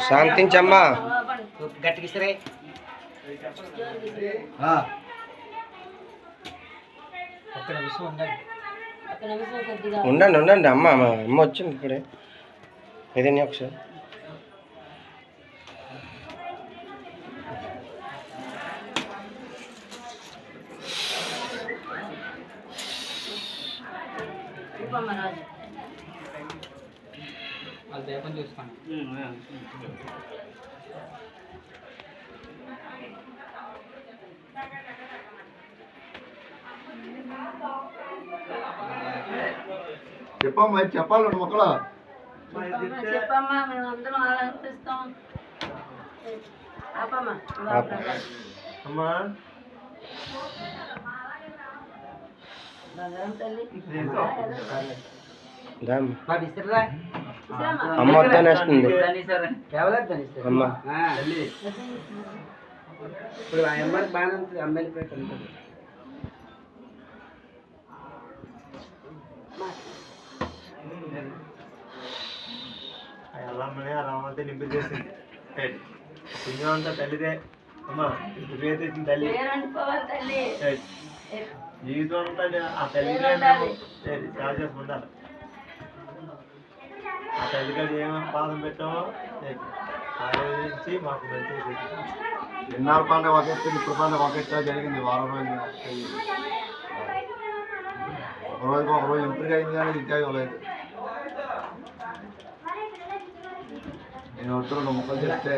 శాంతించమ్మా. గట్టికి సరే ఉండండి ఉండండి. అమ్మ అమ్మ వచ్చింది ఇప్పుడే. ఏదైనా ఒకసారి చూసుకోండి. చెప్పమ్మా చెప్పాలి మొక్కలు చెప్పమ్మా మేము అందరం ఆలోచిస్తాం. అమ్మా అమ్మ వద్దనేస్తుంది. అమ్మ ఇప్పుడు ఆ అమ్మాయి బాగానే ఉంటుంది. అమ్మాయి పేట ఉంటుంది. అల్లమ్మని రామంతా నింపి చేసింది. పుణ్యం అంతా తల్లిదే. అమ్మా ఇంటి పేరు తెచ్చిన తల్లి. జీవితం అంతా ఆ తల్లిదే సేవ చేసుకుంటారు. ఆ తల్లికాడ ఏమో పాదం పెట్టామో ఆలోచించి మాకు మంచి ఎన్నాళ్ళ పండుగ ఒకేస్తుంది. ఇప్పుడు పండుగ ఒకేస్తా జరిగింది. వారం రోజులు ఒక రోజు ఇంప్రూవ్ అయింది కానీ ఇంకా ఇవ్వలేదు. నేను వస్తున్నాను మొక్కలు చెప్తే